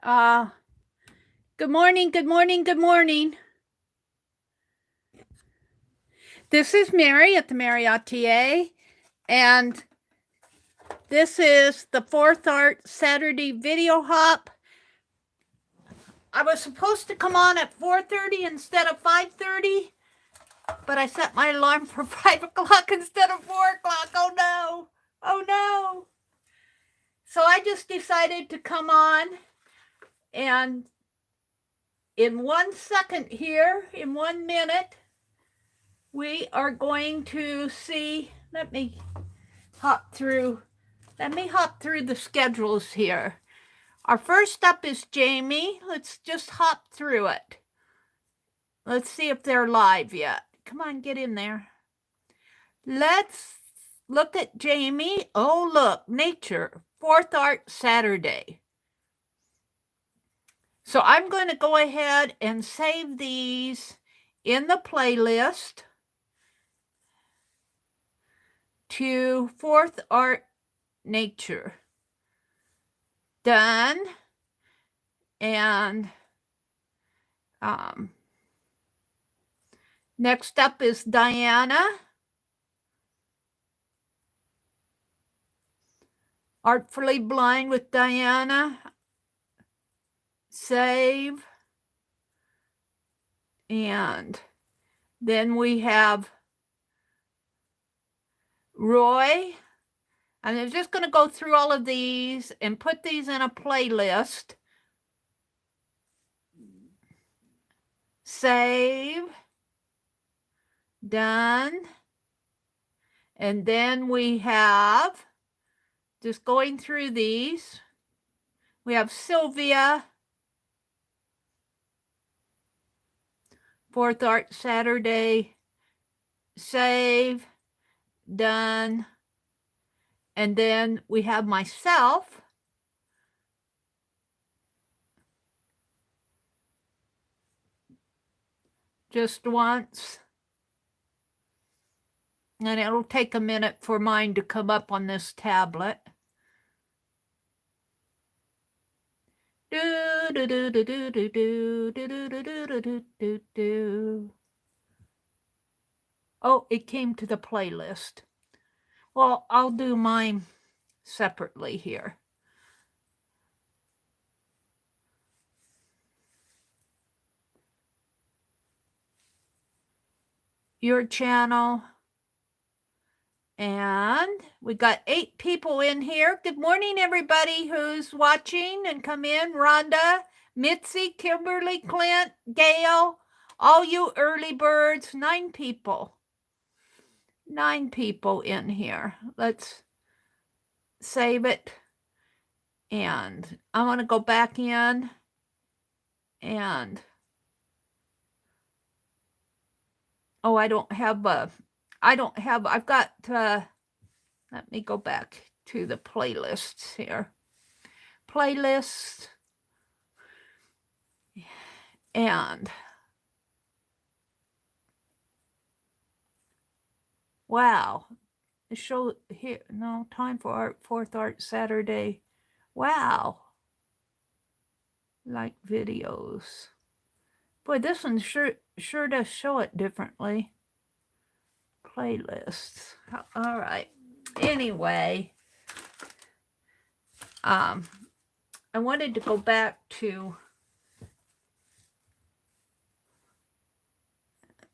Uh, Good morning, good morning, good morning. This is Mary at the.meri.atelier, and this is the Fourth Art Saturday video hop. I was supposed to come on at 4:30 instead of 5:30, but I set my alarm for 5 o'clock instead of 4 o'clock. Oh no, oh no. So I just decided to come on, and in 1 second here, in 1 minute, we are going to see, let me hop through the schedules here. Our first up is Jamie. Let's just hop through it. Let's see if they're live yet. Come on, get in there. Let's look at Jamie. Oh, look, nature, Fourth Art Saturday. So I'm going to go ahead and save these in the playlist to Fourth Art Nature. Done. And next up is Diana. Artfully Blind with Diana. Save. And then we have Roy. And I'm just going to go through all of these and put these in a playlist. Save. Done. And then we have, just going through these, we have Sylvia, Fourth Art Saturday, save, done. And then we have myself, just once. And it'll take a minute for mine to come up on this tablet. Oh, it came to the playlist. Well, I'll do mine separately here. Your channel. And we got 8 people in here. Good morning, everybody who's watching and come in. Rhonda, Mitzi, Kimberly, Clint, Gail, all you early birds. 9 people. 9 people in here. Let's save it. And I want to go back in and I've got, let me go back to the playlists here. Playlist. And wow, the show here, no, time for art, Fourth Art Saturday. Wow. Like videos. Boy, this one sure does show it differently. Playlists. All right. Anyway, I wanted to go back to,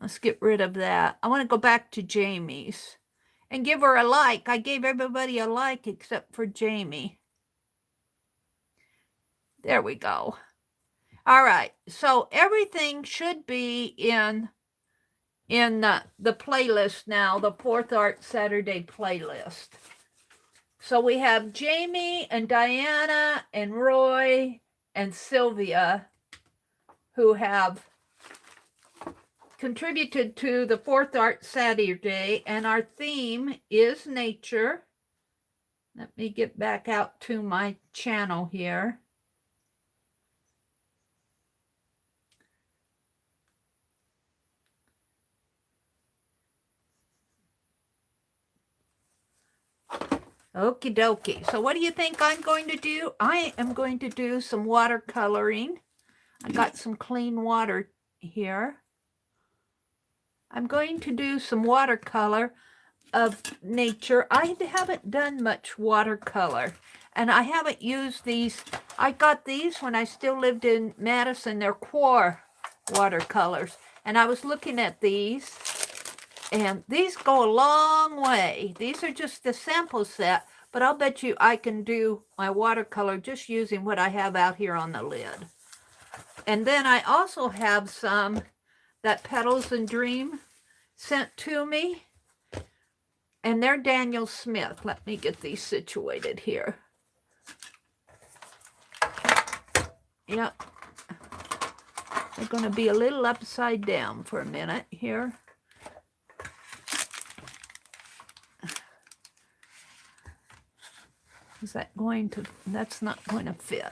let's get rid of that. I want to go back to Jamie's and give her a like. I gave everybody a like except for Jamie. There we go. All right. So everything should be in the playlist now, the Fourth Art Saturday playlist. So we have Jamie and Diana and Roy and Sylvia who have contributed to the Fourth Art Saturday, and our theme is nature. Let me get back out to my channel here. Okie dokie. So what do you think I'm going to do? I am going to do some watercoloring. I got some clean water here. I'm going to do some watercolor of nature. I haven't done much watercolor, and I haven't used these. I got these when I still lived in Madison. They're Quar watercolors, and I was looking at these, and these go a long way. These are just a sample set, but I'll bet you I can do my watercolor just using what I have out here on the lid. And then I also have some that Petals and Dream sent to me, and they're Daniel Smith. Let me get these situated here. Yep. They're going to be a little upside down for a minute here. Is that going to, that's not going to fit.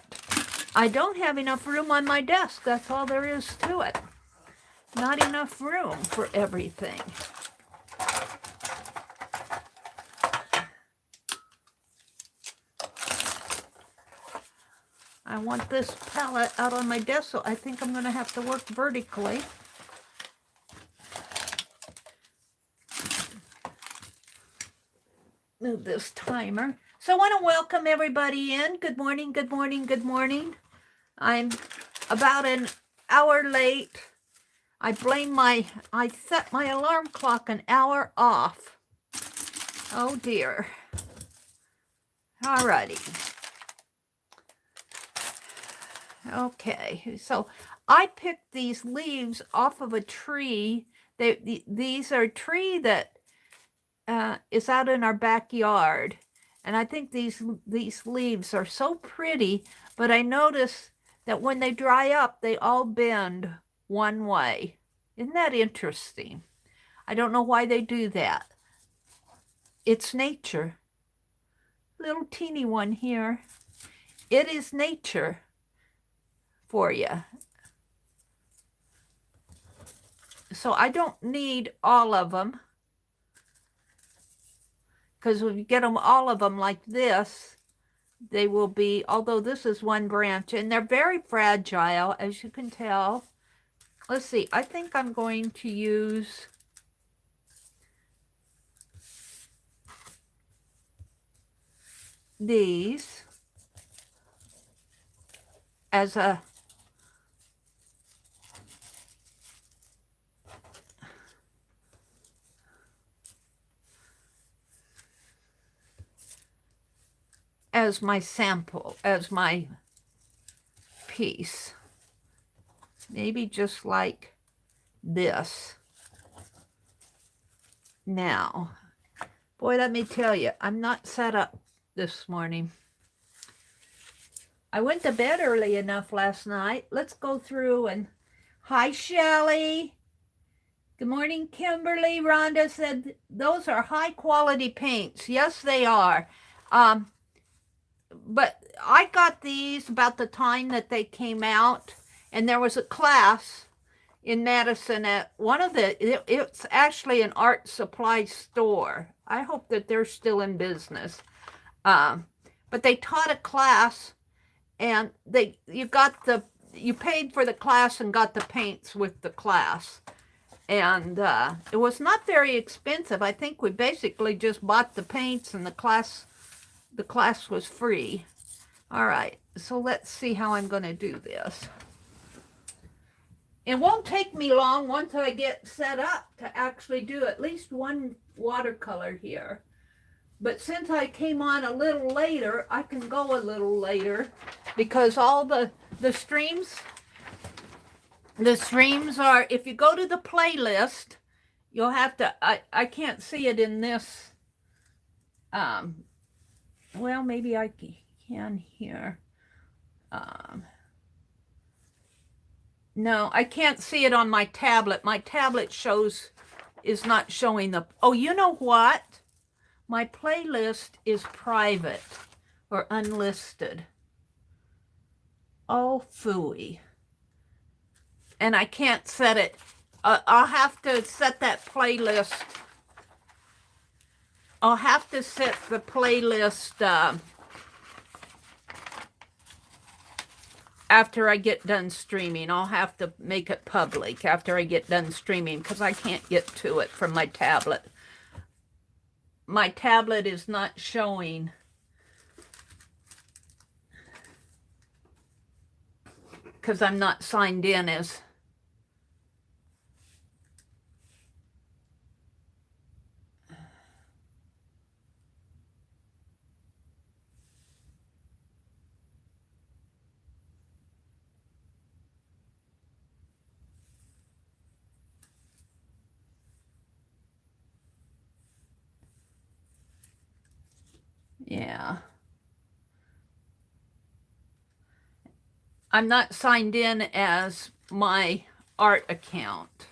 I don't have enough room on my desk. That's all there is to it. Not enough room for everything. I want this palette out on my desk, so I think I'm going to have to work vertically. Move this timer. So I want to welcome everybody in. Good morning, good morning, good morning. I'm about an hour late. I set my alarm clock an hour off. Oh dear. All righty. Okay, so I picked these leaves off of a tree. These are a tree that is out in our backyard. And I think these leaves are so pretty, but I notice that when they dry up, they all bend one way. Isn't that interesting? I don't know why they do that. It's nature. Little teeny one here. It is nature for you. So I don't need all of them, because if you get them all of them like this, they will be, although this is one branch, and they're very fragile, as you can tell. Let's see, I think I'm going to use these as my sample, as my piece. Maybe just like this. Now, boy, let me tell you, I'm not set up this morning. I went to bed early enough last night. Let's go through and, hi, Shelley. Good morning, Kimberly. Rhonda said, those are high quality paints. Yes, they are. But I got these about the time that they came out, and there was a class in Madison at one of it's actually an art supply store. I hope that they're still in business. But they taught a class, and you paid for the class and got the paints with the class. And it was not very expensive. I think we basically just bought the paints, and the class was free. All right, so let's see how I'm going to do this. It won't take me long once I get set up to actually do at least one watercolor here. But since I came on a little later, I can go a little later, because all the streams are, if you go to the playlist, you'll have to, I can't see it in this, well, maybe I can here. No, I can't see it on my tablet. My tablet is not showing the, oh, you know what? My playlist is private or unlisted. Oh, phooey. And I can't set it. I'll have to set that playlist I'll have to set the playlist after I get done streaming. I'll have to make it public after I get done streaming because I can't get to it from my tablet. My tablet is not showing because I'm not signed in as... Yeah. I'm not signed in as my art account.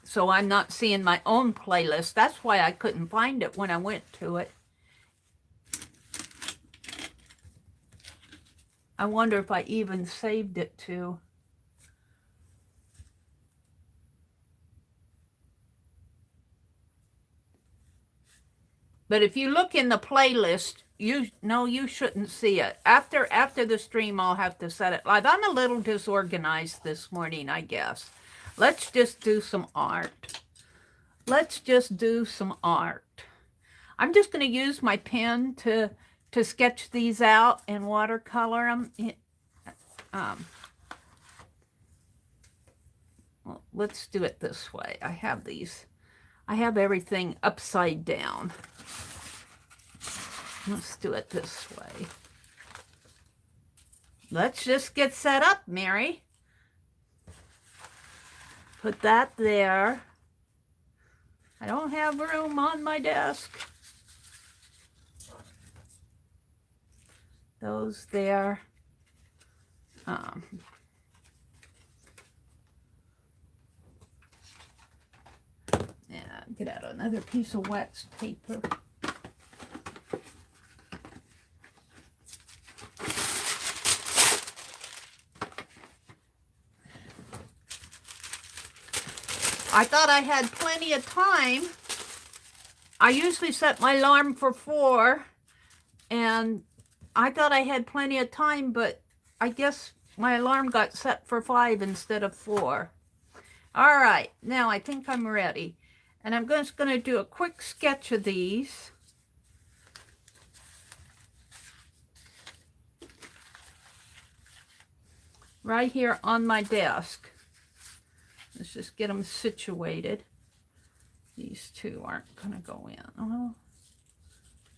So I'm not seeing my own playlist. That's why I couldn't find it when I went to it. I wonder if I even saved it to... But if you look in the playlist, you shouldn't see it. After the stream, I'll have to set it live. I'm a little disorganized this morning, I guess. Let's just do some art. Let's just do some art. I'm just going to use my pen to sketch these out and watercolor them. Well, let's do it this way. I have these. I have everything upside down. Let's do it this way. Let's just get set up, Mary. Put that there. I don't have room on my desk. Those there. Yeah, get out another piece of wax paper. I thought I had plenty of time. I usually set my alarm for 4, and I thought I had plenty of time, but I guess my alarm got set for 5 instead of 4. All right, now I think I'm ready. And I'm just going to do a quick sketch of these. Right here on my desk. Let's just get them situated. These two aren't going to go in. Oh,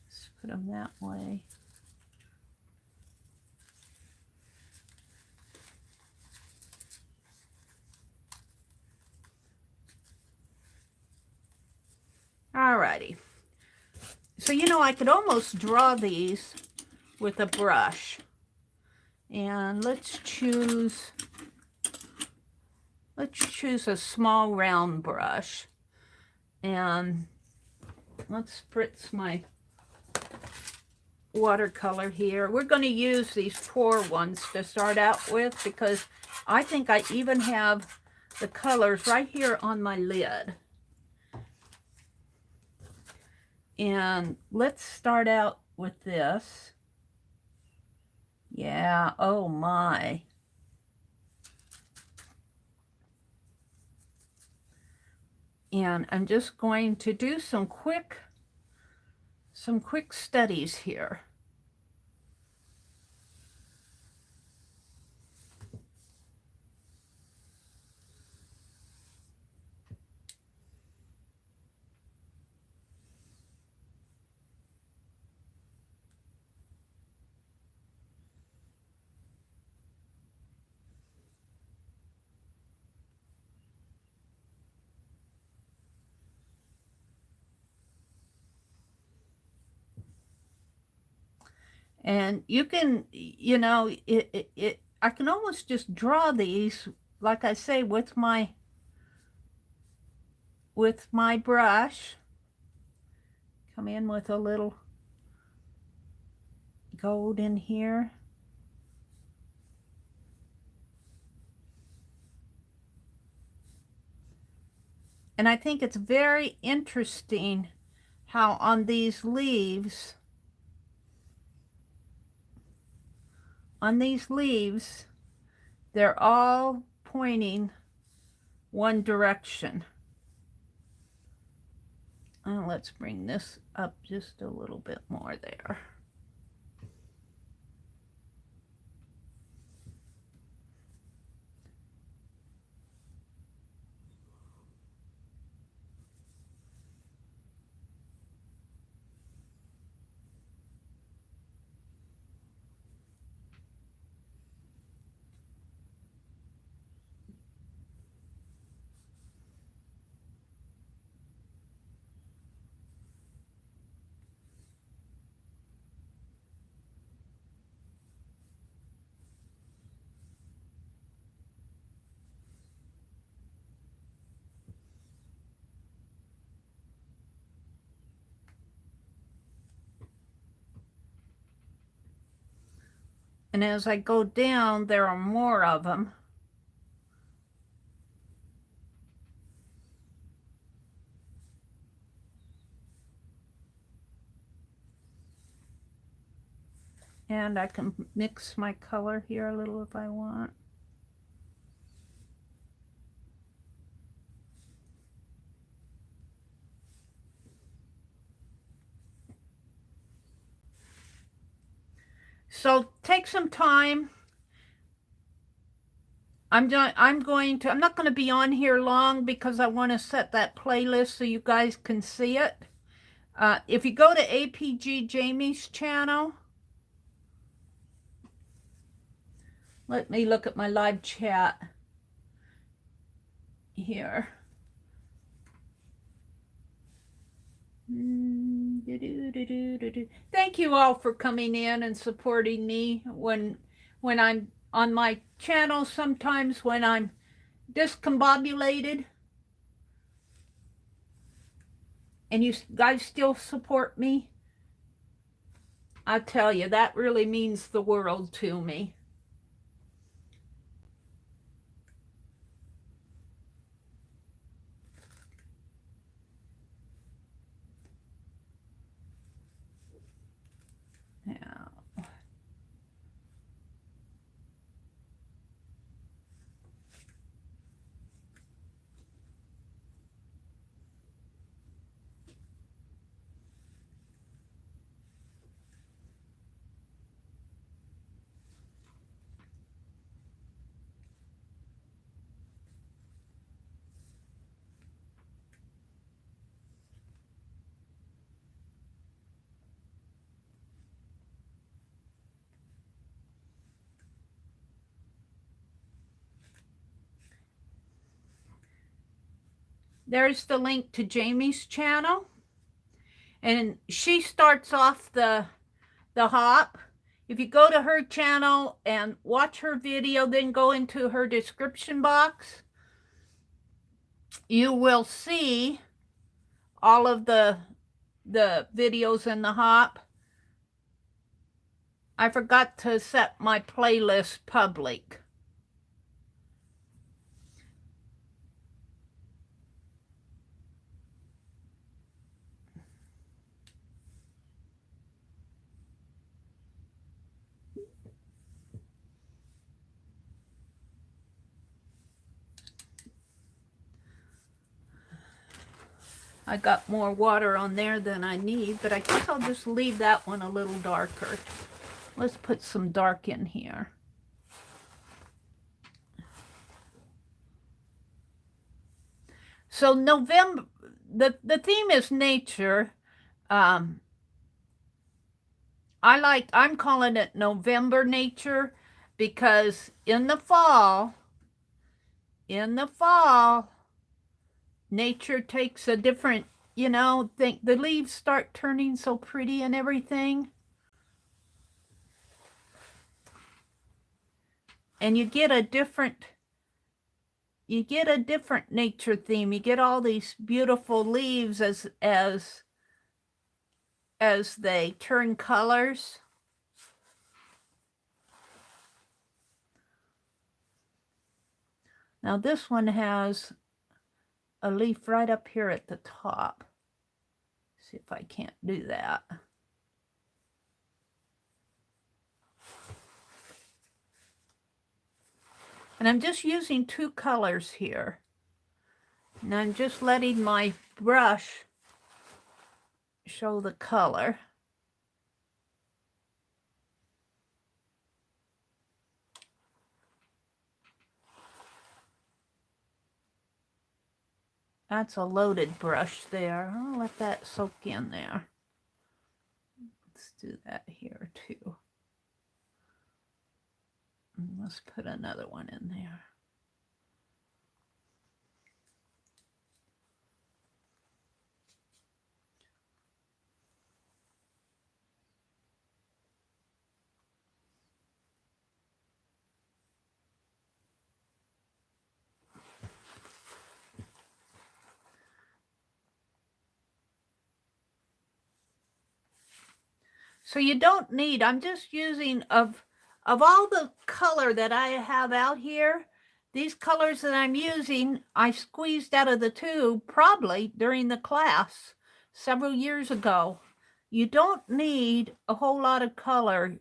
let's put them that way. Alrighty. So, I could almost draw these with a brush. And let's choose a small round brush. And let's spritz my watercolor here. We're going to use these pour ones to start out with because I think I even have the colors right here on my lid. And let's start out with this. Yeah, oh my. And I'm just going to do some quick studies here. And you can, I can almost just draw these, like I say, with my brush. Come in with a little gold in here. And I think it's very interesting how on these leaves, they're all pointing one direction. Let's bring this up just a little bit more there. And as I go down, there are more of them. And I can mix my color here a little if I want. So take some time. I'm not going to be on here long because I want to set that playlist so you guys can see it. If you go to APG Jamie's channel, let me look at my live chat here. Thank you all for coming in and supporting me when I'm on my channel, sometimes when I'm discombobulated. And you guys still support me. I tell you, that really means the world to me. Yeah. There's the link to Jamie's channel. And she starts off the hop. If you go to her channel and watch her video, then go into her description box, you will see all of the videos in the hop. I forgot to set my playlist public. I got more water on there than I need, but I guess I'll just leave that one a little darker. Let's put some dark in here. So November, the theme is nature. I'm calling it November nature because in the fall, nature takes a different, the leaves start turning so pretty and everything. And you get a different nature theme. You get all these beautiful leaves as they turn colors. Now this one has a leaf right up here at the top. See if I can't do that. And I'm just using 2 colors here. And I'm just letting my brush show the color. That's a loaded brush there. I'll let that soak in there. Let's do that here too. And let's put another one in there. So you don't need, I'm just using, of all the color that I have out here, these colors that I'm using, I squeezed out of the tube probably during the class several years ago. You don't need a whole lot of color.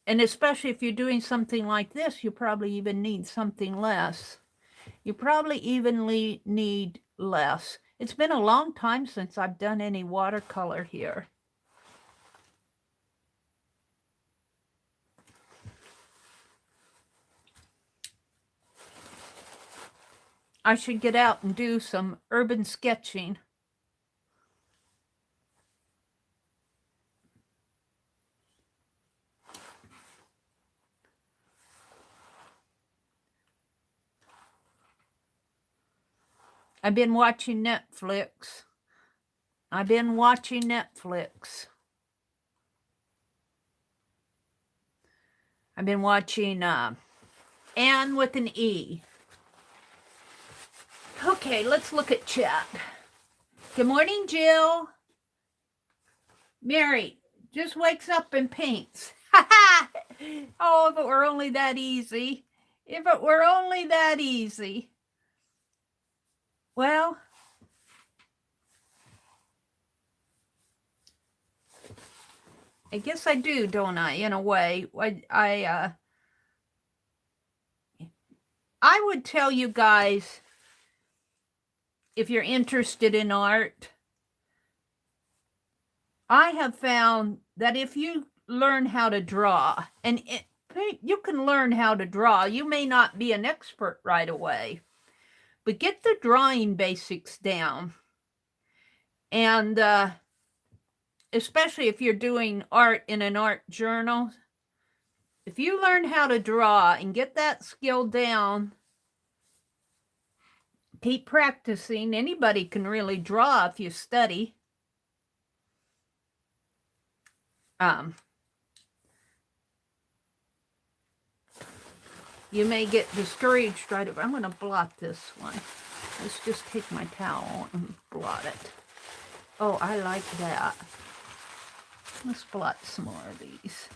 And especially if you're doing something like this, you probably even need something less. You probably even need less. It's been a long time since I've done any watercolor here. I should get out and do some urban sketching. I've been watching Netflix. I've been watching Netflix. I've been watching Anne with an E. Okay, let's look at chat. Good morning, Jill. Mary just wakes up and paints. Oh, if it were only that easy. If it were only that easy. Well, I guess I do, don't I, in a way. I would tell you guys, if you're interested in art, I have found that if you learn how to draw, and you can learn how to draw, you may not be an expert right away, but get the drawing basics down. And especially if you're doing art in an art journal, if you learn how to draw and get that skill down, keep practicing. Anybody can really draw if you study. You may get discouraged right away. I'm going to blot this one. Let's just take my towel and blot it. Oh, I like that. Let's blot some more of these.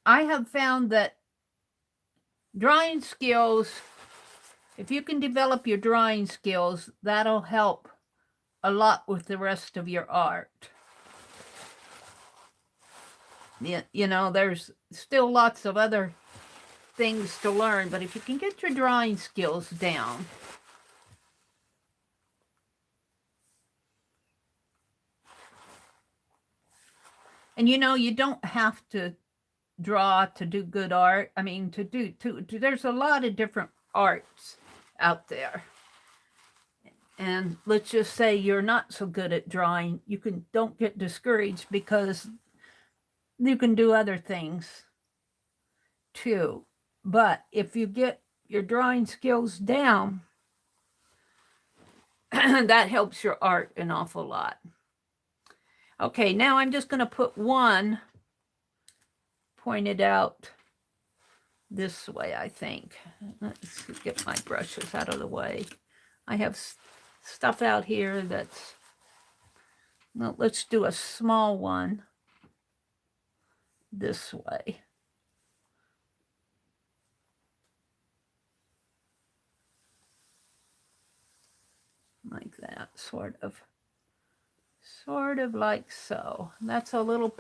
I have found that drawing skills, if you can develop your drawing skills, that'll help a lot with the rest of your art. You know, there's still lots of other things to learn, but if you can get your drawing skills down, and you know, you don't have to draw to do good art. I mean, there's a lot of different arts out there. And let's just say you're not so good at drawing, don't get discouraged, because you can do other things too. But if you get your drawing skills down, that helps your art an awful lot. Okay, now I'm just going to put one pointed out this way, I think. Let's get my brushes out of the way. I have stuff out here that's Now let's do a small one this way. Like that, sort of like so. That's a little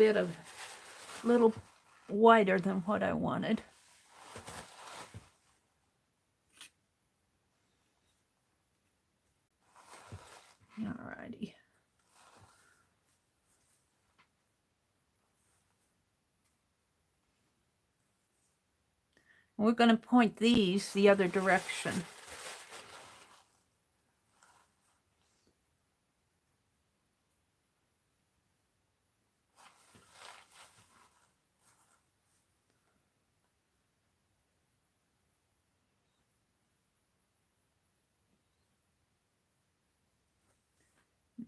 wider than what I wanted. Alrighty. We're going to point these the other direction.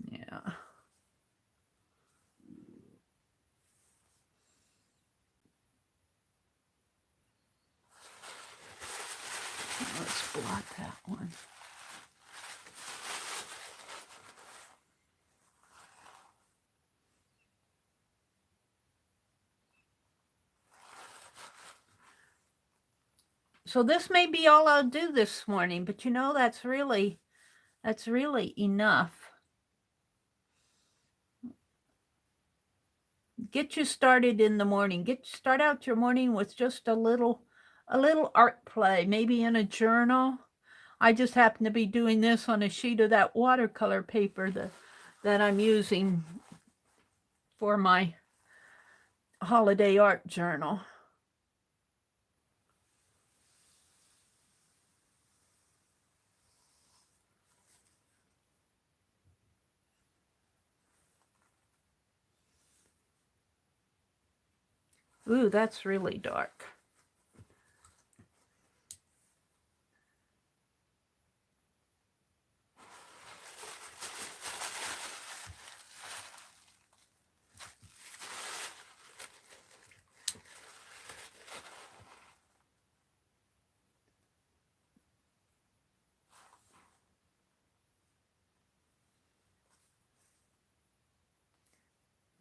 Yeah. Let's blot that one. So this may be all I'll do this morning, but you know, that's really enough. Get you started in the morning. Start out your morning with just a little art play, maybe in a journal. I just happen to be doing this on a sheet of that watercolor paper that I'm using for my holiday art journal. Ooh, that's really dark.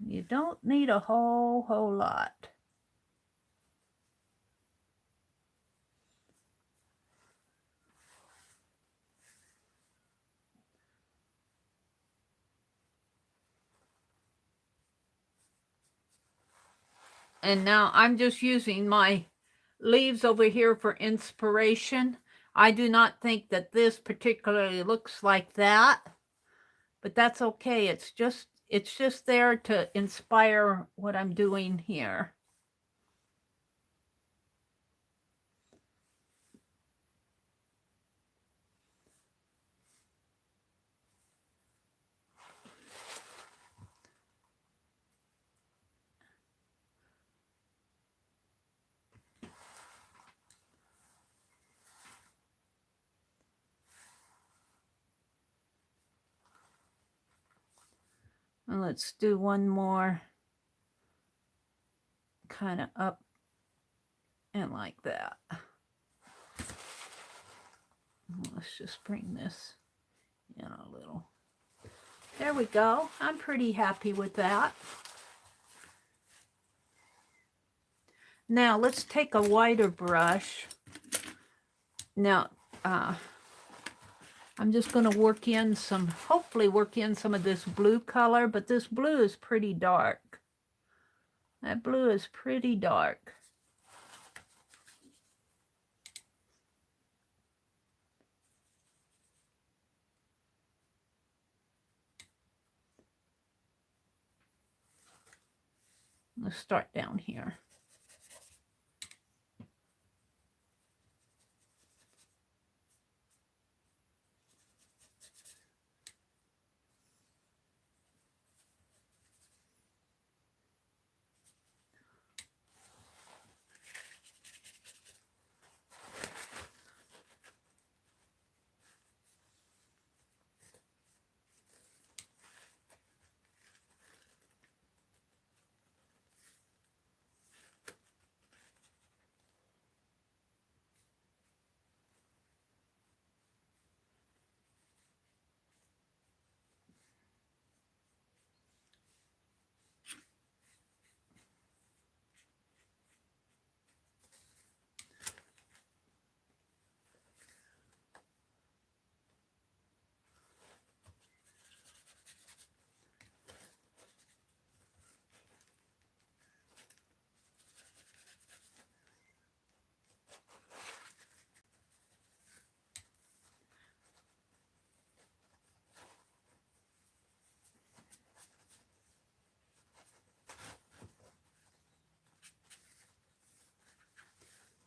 You don't need a whole lot. And now I'm just using my leaves over here for inspiration. I do not think that this particularly looks like that, but that's okay. It's just there to inspire what I'm doing here. And let's do one more kind of up and like that. Let's just bring this in a little. There we go. I'm pretty happy with that. Now let's take a wider brush. Now, I'm just going to hopefully work in some of this blue color, but this blue is pretty dark. That blue is pretty dark. Let's start down here.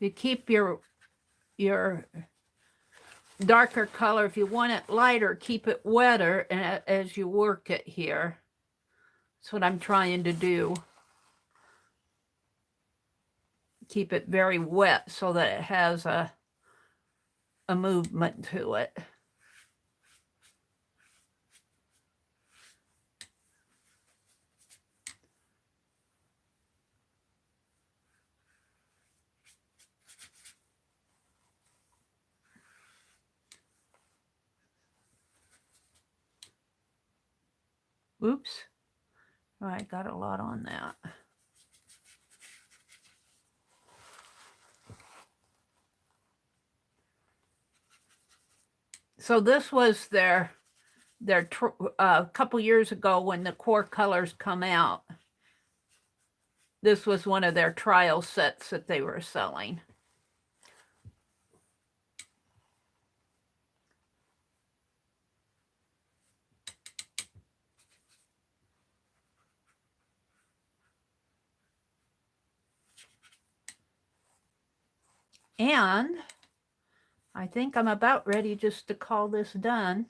to keep your darker color. If you want it lighter, keep it wetter as you work it here. That's what I'm trying to do. Keep it very wet so that it has a movement to it. Oops. Oh, I got a lot on that. So this was their couple years ago when the core colors come out. This was one of their trial sets that they were selling. And I think I'm about ready just to call this done.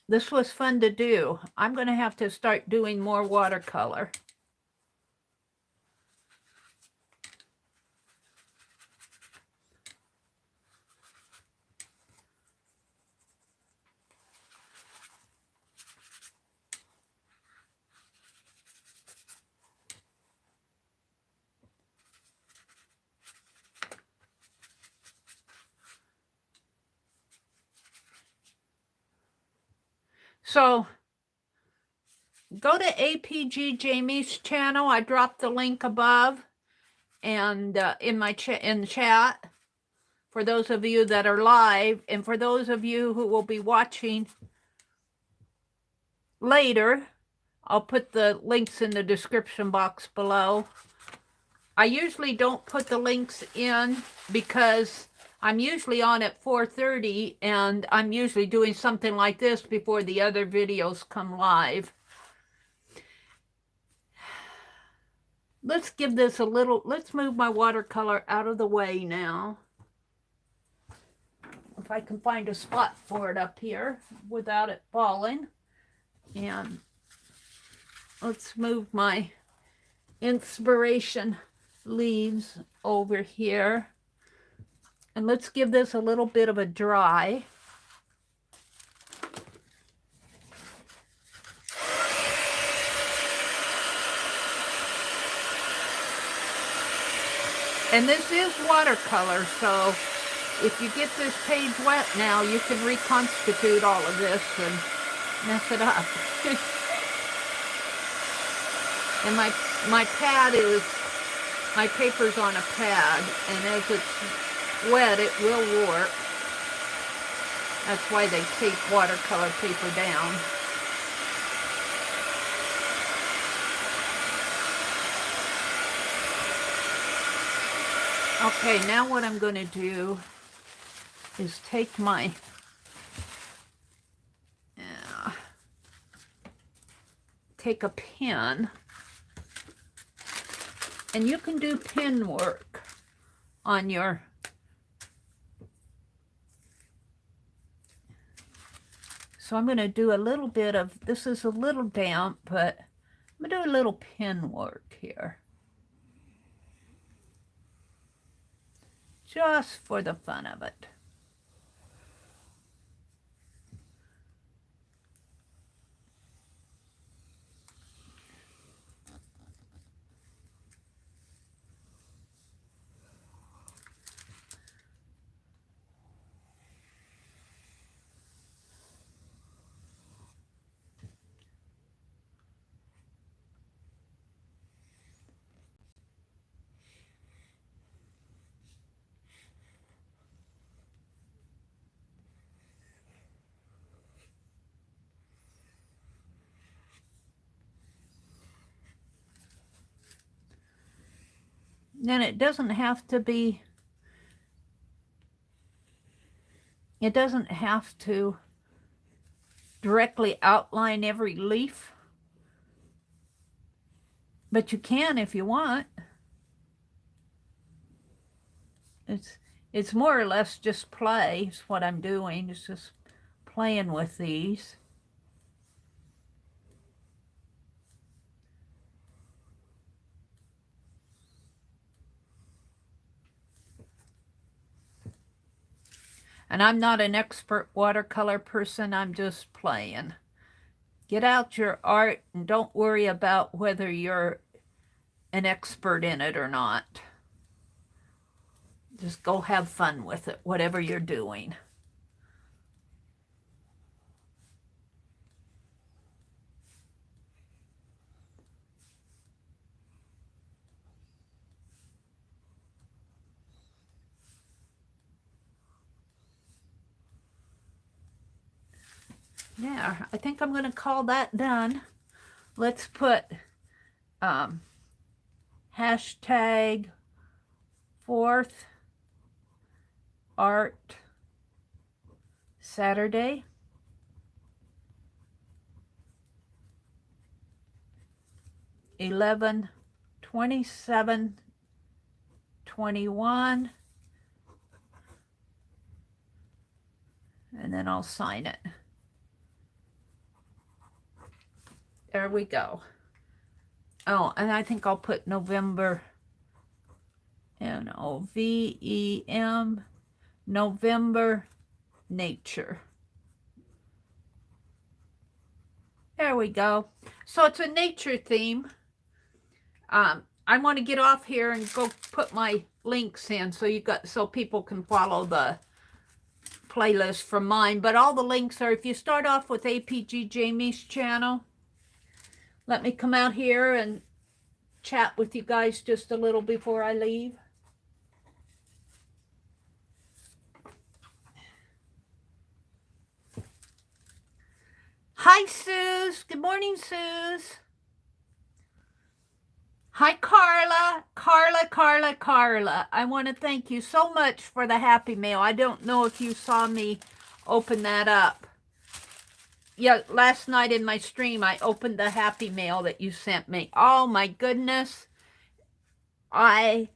This was fun to do. I'm going to have to start doing more watercolor. So go to APG Jamie's channel. I dropped the link above and in the chat for those of you that are live, and for those of you who will be watching later, I'll put the links in the description box below. I usually don't put the links in because I'm usually on at 4:30 and I'm usually doing something like this before the other videos come live. Let's give this a little, let's move my watercolor out of the way now. If I can find a spot for it up here without it falling. And let's move my inspiration leaves over here. And let's give this a little bit of a dry. And this is watercolor, so if you get this page wet now, you can reconstitute all of this and mess it up. And my pad is, my paper's on a pad, and as it's wet, it will warp. That's why they tape watercolor paper down. Okay, now what I'm going to do is take my take a pen, and you can do pen work on your so I'm going to do a little bit of, this is a little damp, but I'm going to do a little pen work here. Just for the fun of it. Then it doesn't have to be, it doesn't have to directly outline every leaf, but you can if you want. It's more or less just play is what I'm doing. It's just playing with these. And I'm not an expert watercolor person. I'm just playing. Get out your art and don't worry about whether you're an expert in it or not. Just go have fun with it, whatever you're doing. Yeah, I think I'm going to call that done. Let's put hashtag 4th Art Saturday. (11/27/21) and then I'll sign it. There we go. Oh, and I think I'll put November, NOVEM, November Nature. There we go. So it's a nature theme. I want to get off here and go put my links in so people can follow the playlist from mine. But all the links are, if you start off with APG Jamie's channel, let me come out here and chat with you guys just a little before I leave. Hi, Suze. Good morning, Suze. Hi, Carla. Carla. I want to thank you so much for the Happy Mail. I don't know if you saw me open that up. Yeah, last night in my stream, I opened the Happy Mail that you sent me. Oh, my goodness. I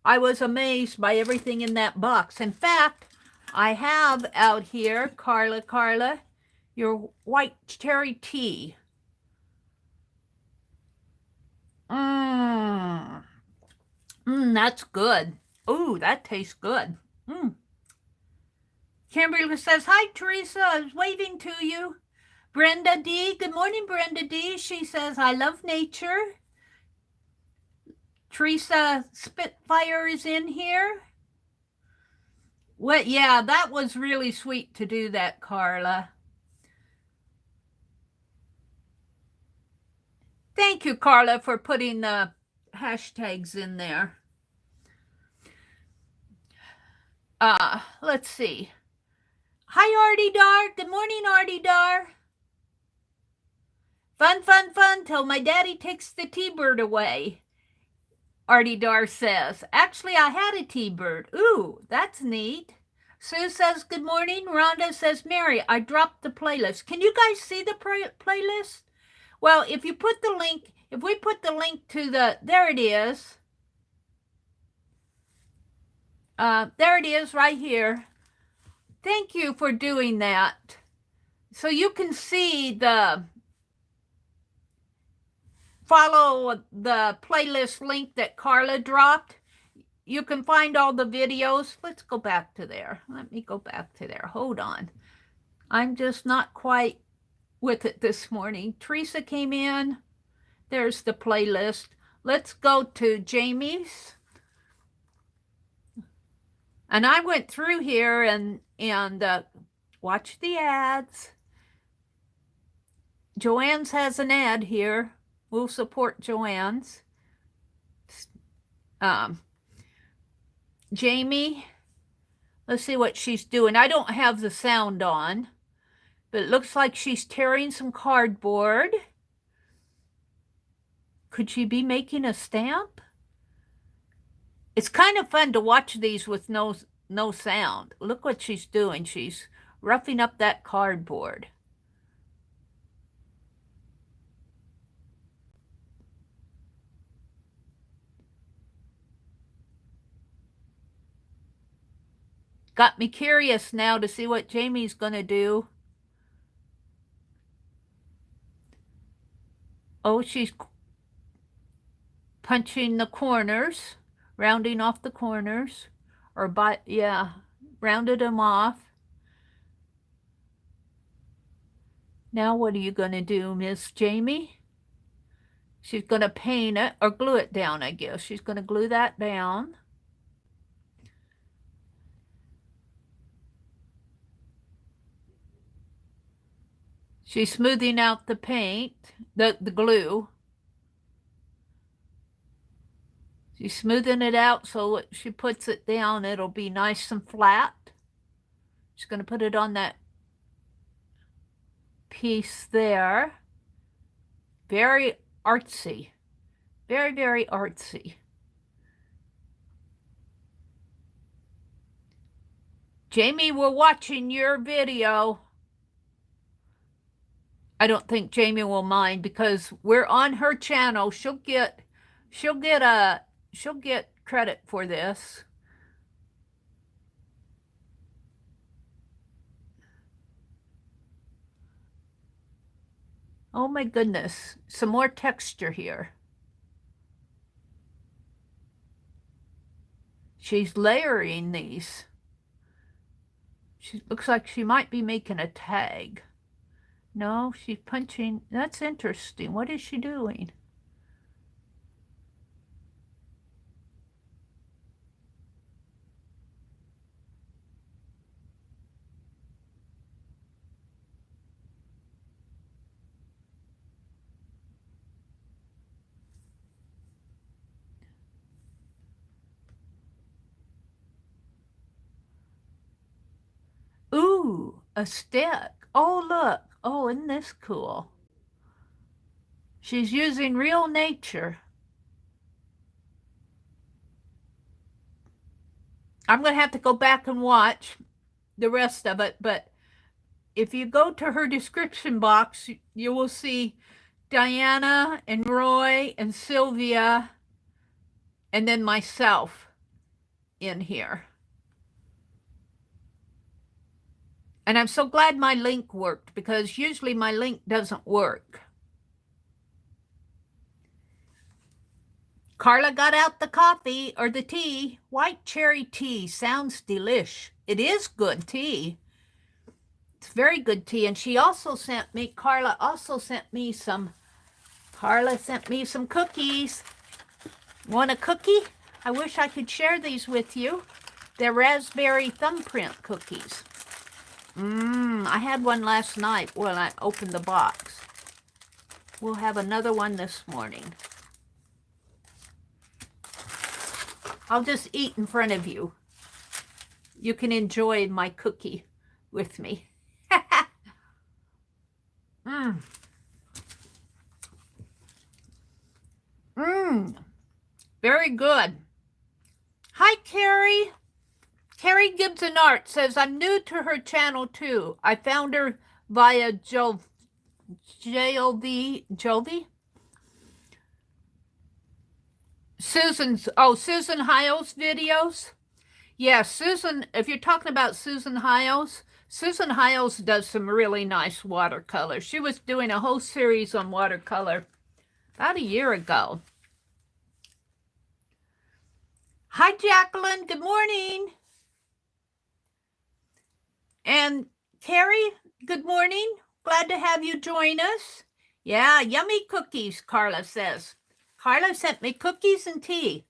was amazed by everything in that box. In fact, I have out here, Carla, your white cherry tea. That's good. Ooh, that tastes good. Kimberly says, hi, Teresa. I was waving to you. Brenda D. Good morning, Brenda D. She says, I love nature. Teresa Spitfire is in here. What? Yeah, that was really sweet to do that, Carla. Thank you, Carla, for putting the hashtags in there. Let's see. Hi, Artie Dar. Good morning, Artie Dar. Fun till my daddy takes the T-bird away, Artie Dar says. Actually, I had a T-bird. Ooh, that's neat. Sue says, good morning. Rhonda says, Mary, I dropped the playlist. Can you guys see the playlist? Well, if we put the link to there it is. There it is right here. Thank you for doing that. So you can see follow the playlist link that Carla dropped. You can find all the videos. Let's go back to there. Let me go back to there. Hold on. I'm just not quite with it this morning. Teresa came in. There's the playlist. Let's go to Jamie's. And I went through here and watch the ads. Joanne's has an ad here. We'll support Joanne's. Jamie, let's see what she's doing. I don't have the sound on, but it looks like she's tearing some cardboard. Could she be making a stamp? It's kind of fun to watch these with no sound. Look what she's doing. She's roughing up that cardboard. got me curious now to see what Jamie's going to do. Oh, she's punching the corners, rounding off the corners, or rounded them off. Now what are you going to do, Miss Jamie? She's going to paint it or glue it down, I guess. She's going to glue that down. She's smoothing out the paint, the glue. She's smoothing it out so when she puts it down, it'll be nice and flat. She's going to put it on that piece there. Very artsy. Very, very artsy. Jamie, we're watching your video. I don't think Jamie will mind because we're on her channel. She'll get credit for this. Oh my goodness, some more texture here. She's layering these. She looks like she might be making a tag. No, she's punching. That's interesting. What is she doing? Ooh, a stick. Oh, look. Oh, isn't this cool? She's using real nature. I'm going to have to go back and watch the rest of it, but if you go to her description box, you will see Diana and Roy and Sylvia and then myself in here. And I'm so glad my link worked because usually my link doesn't work. Carla got out the coffee or the tea. White cherry tea sounds delish. It is good tea. It's very good tea. And she also sent me, Carla sent me some cookies. Want a cookie? I wish I could share these with you. They're raspberry thumbprint cookies. I had one last night when I opened the box. We'll have another one this morning. I'll just eat in front of you. You can enjoy my cookie with me. Very good. Hi, Carrie. Carrie Gibson Art says, I'm new to her channel too. I found her via Jovi. Susan Hiles videos. Yeah, Susan, if you're talking about Susan Hiles does some really nice watercolor. She was doing a whole series on watercolor about a year ago. Hi, Jacqueline. Good morning. And Carrie, good morning. Glad to have you join us. Yeah, yummy cookies, Carla says. Carla sent me cookies and tea.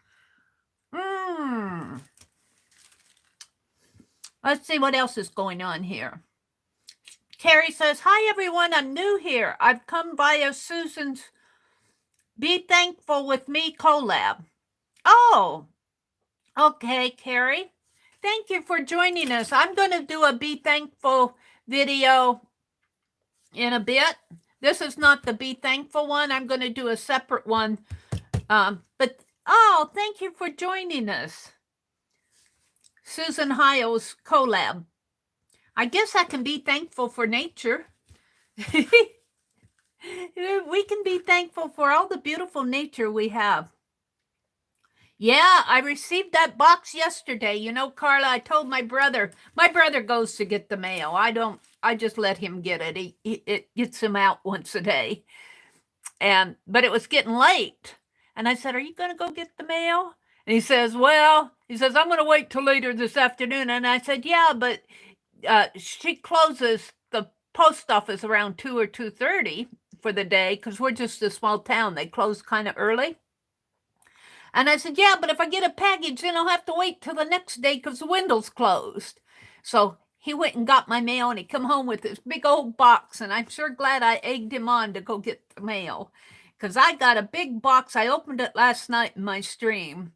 Let's see what else is going on here. Carrie says, hi, everyone. I'm new here. I've come via Susan's Be Thankful With Me collab. Oh, okay, Carrie. Thank you for joining us. I'm going to do a Be Thankful video in a bit. This is not the Be Thankful one. I'm going to do a separate one. Oh, thank you for joining us. Susan Hiles collab. I guess I can be thankful for nature. We can be thankful for all the beautiful nature we have. Yeah, I received that box yesterday. You know, Carla, I told my brother goes to get the mail. I just let him get it. It gets him out once a day. But it was getting late. And I said, "Are you going to go get the mail?" And he says, I'm going to wait till later this afternoon. And I said, "Yeah, but she closes the post office around 2 or 2:30 for the day because we're just a small town. They close kind of early." And I said, "Yeah, but if I get a package, then I'll have to wait till the next day because the window's closed." So he went and got my mail, and he come home with this big old box, and I'm sure glad I egged him on to go get the mail because I got a big box. I opened it last night in my stream.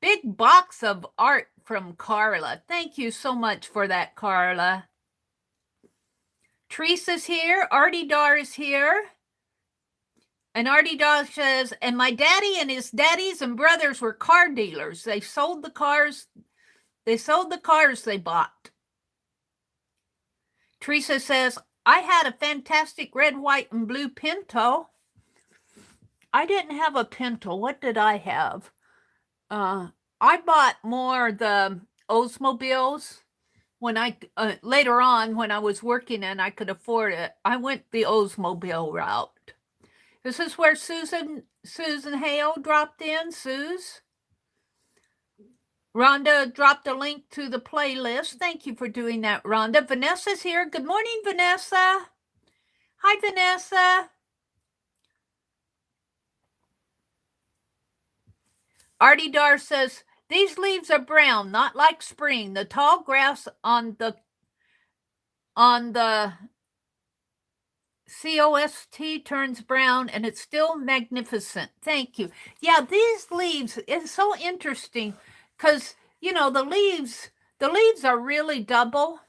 Big box of art from Carla. Thank you so much for that, Carla. Teresa's here. Artie Dar is here. And Artie Dar says, and my daddy and his daddies and brothers were car dealers. They sold the cars they bought. Teresa says, I had a fantastic red, white, and blue Pinto. I didn't have a Pinto. What did I have? I bought more the Oldsmobiles when later on when I was working and I could afford it. I went the Oldsmobile route. This is where Susan Hale dropped in. Suze. Rhonda dropped a link to the playlist. Thank you for doing that, Rhonda. Vanessa's here. Good morning, Vanessa. Hi, Vanessa. Artie Dar says, these leaves are brown, not like spring. The tall grass on the COST turns brown and it's still magnificent. Thank you. Yeah, these leaves is so interesting because, you know, the leaves are really double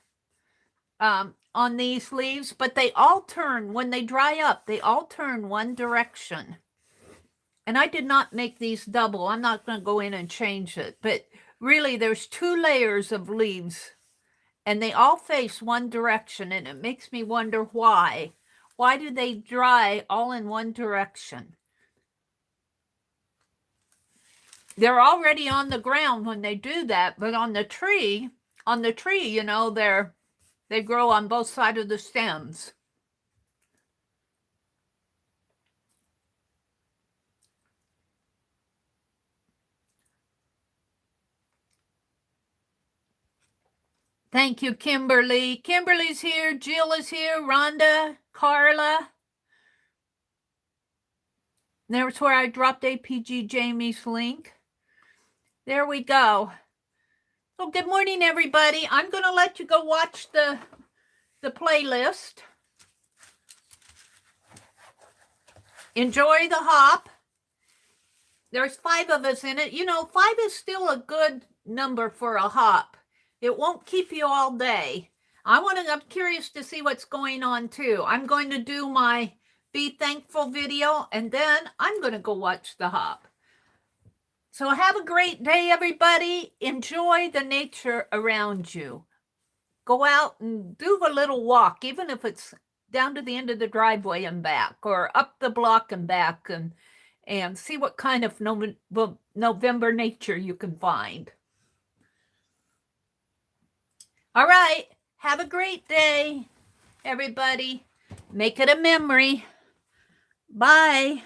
on these leaves, but they all turn, when they dry up, they all turn one direction. And I did not make these double. I'm not going to go in and change it, but really there's 2 layers of leaves and they all face one direction, and it makes me wonder why. Why do they dry all in one direction? They're already on the ground when they do that, but on the tree, you know, they grow on both sides of the stems. Thank you, Kimberly. Kimberly's here. Jill is here. Rhonda, Carla. There's where I dropped APG Jamie's link. There we go. Well, good morning, everybody. I'm going to let you go watch the playlist. Enjoy the hop. There's 5 of us in it. You know, 5 is still a good number for a hop. It won't keep you all day. I'm curious to see what's going on too. I'm going to do my Be Thankful video, and then I'm going to go watch the hop. So have a great day, everybody. Enjoy the nature around you. Go out and do a little walk, even if it's down to the end of the driveway and back, or up the block and back, and see what kind of November nature you can find. All right. Have a great day, everybody. Make it a memory. Bye.